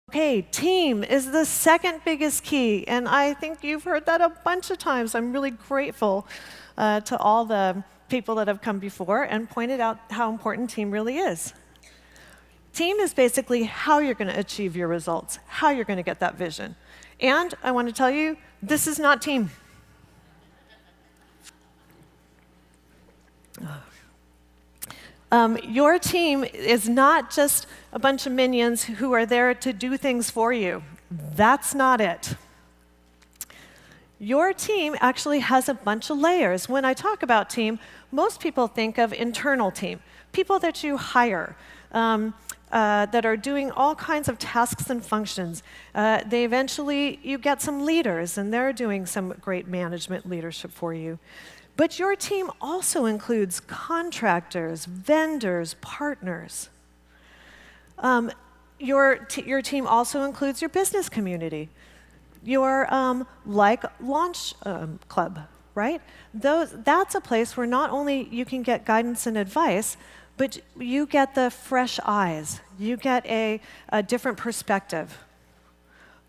Okay, team is the second biggest key, and I think you've heard that a bunch of times. I'm really grateful to all the people that have come before and pointed out how important team really is. Team is basically how you're going to achieve your results, how you're going to get that vision. And I want to tell you, this is not team. Your team is not just a bunch of minions who are there to do things for you. That's not it. Your team actually has a bunch of layers. When I talk about team, most people think of internal team, people that you hire, that are doing all kinds of tasks and functions. You get some leaders, and they're doing some great management leadership for you. But your team also includes contractors, vendors, partners. Your team also includes your business community, your like Launch Club, right? That's a place where not only you can get guidance and advice, but you get the fresh eyes. You get a different perspective.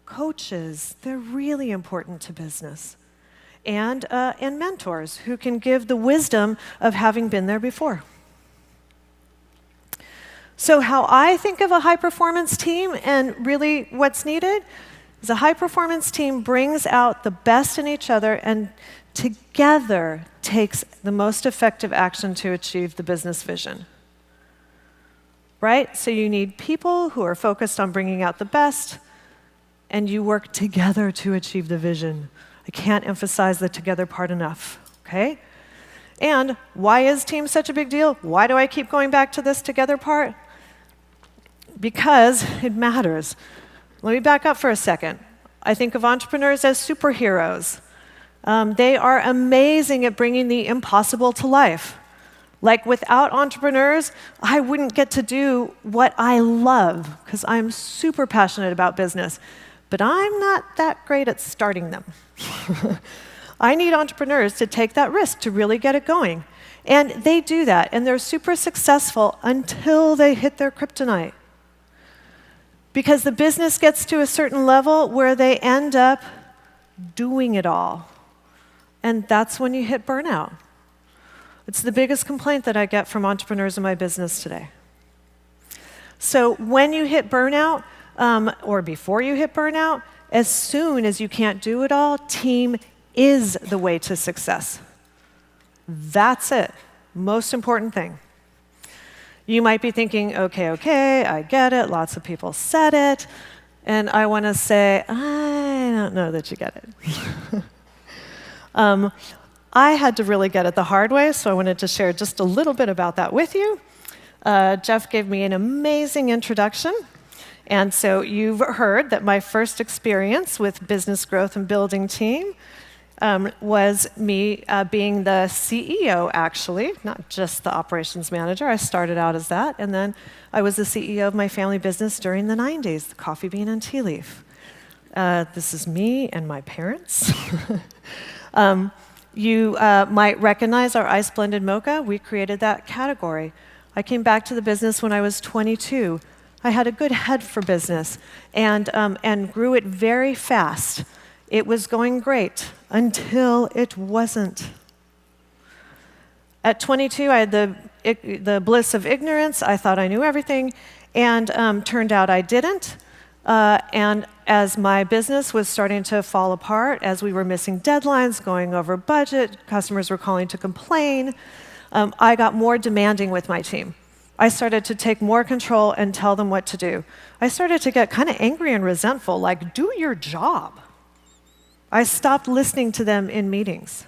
Coaches, they're really important to business. And mentors who can give the wisdom of having been there before. So how I think of a high-performance team and really what's needed is a high-performance team brings out the best in each other and together takes the most effective action to achieve the business vision. Right? So you need people who are focused on bringing out the best, and you work together to achieve the vision. I can't emphasize the together part enough, okay? And why is team such a big deal? Why do I keep going back to this together part? Because it matters. Let me back up for a second. I think of entrepreneurs as superheroes. They are amazing at bringing the impossible to life. Like without entrepreneurs, I wouldn't get to do what I love, because I'm super passionate about business. But I'm not that great at starting them. I need entrepreneurs to take that risk to really get it going. And they do that, and they're super successful until they hit their kryptonite. Because the business gets to a certain level where they end up doing it all. And that's when you hit burnout. It's the biggest complaint that I get from entrepreneurs in my business today. So when you hit burnout, or before you hit burnout, as soon as you can't do it all, team is the way to success. That's it. Most important thing. You might be thinking, okay, I get it. Lots of people said it. And I want to say, I don't know that you get it. I had to really get it the hard way, so I wanted to share just a little bit about that with you. Jeff gave me an amazing introduction. And so you've heard that my first experience with business growth and building team was me being the CEO, actually, not just the operations manager. I started out as that, and then I was the CEO of my family business during the 90s, the Coffee Bean and Tea Leaf. This is me and my parents. You might recognize our ice blended mocha. We created that category. I came back to the business when I was 22. I had a good head for business and grew it very fast. It was going great until it wasn't. At 22, I had the bliss of ignorance. I thought I knew everything, and turned out I didn't. And as my business was starting to fall apart, as we were missing deadlines, going over budget, customers were calling to complain, I got more demanding with my team. I started to take more control and tell them what to do. I started to get kind of angry and resentful, like, do your job. I stopped listening to them in meetings.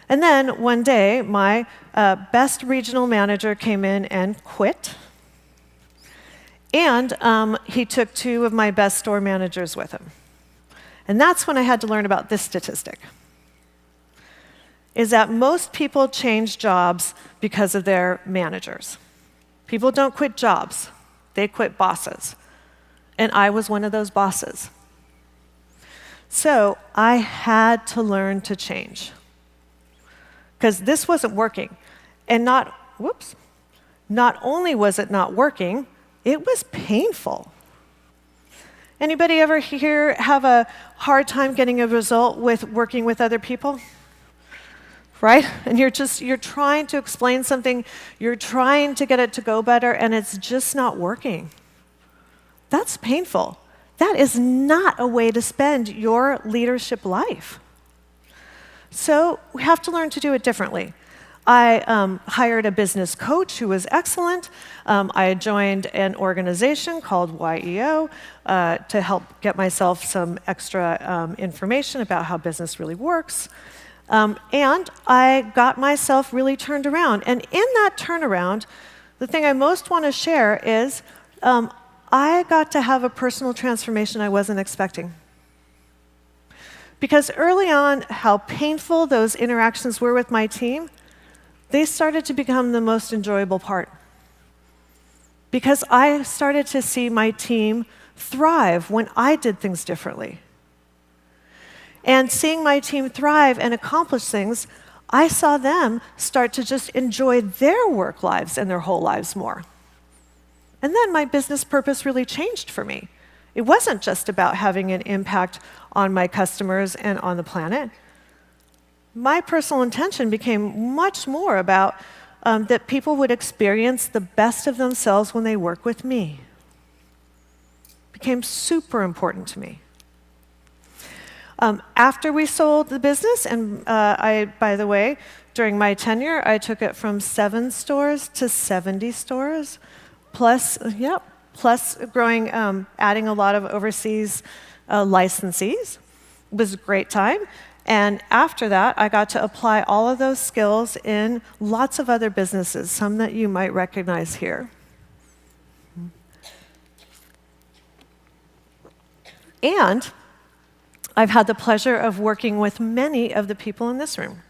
And then one day, my best regional manager came in and quit. And he took 2 of my best store managers with him. And that's when I had to learn about this statistic, is that most people change jobs because of their managers. People don't quit jobs, they quit bosses. And I was one of those bosses. So I had to learn to change. Because this wasn't working. And not only was it not working, it was painful. Anybody ever here have a hard time getting a result with working with other people? Right? And you're trying to explain something, you're trying to get it to go better, and it's just not working. That's painful. That is not a way to spend your leadership life. So we have to learn to do it differently. I hired a business coach who was excellent. I joined an organization called YEO to help get myself some extra information about how business really works. And I got myself really turned around. And in that turnaround, the thing I most want to share is I got to have a personal transformation I wasn't expecting. Because early on, how painful those interactions were with my team, they started to become the most enjoyable part. Because I started to see my team thrive when I did things differently. And seeing my team thrive and accomplish things, I saw them start to just enjoy their work lives and their whole lives more. And then my business purpose really changed for me. It wasn't just about having an impact on my customers and on the planet. My personal intention became much more about that people would experience the best of themselves when they work with me. It became super important to me. After we sold the business, and by the way, during my tenure, I took it from 7 stores to 70 stores, plus growing, adding a lot of overseas licensees. It was a great time. And after that, I got to apply all of those skills in lots of other businesses, some that you might recognize here. And I've had the pleasure of working with many of the people in this room.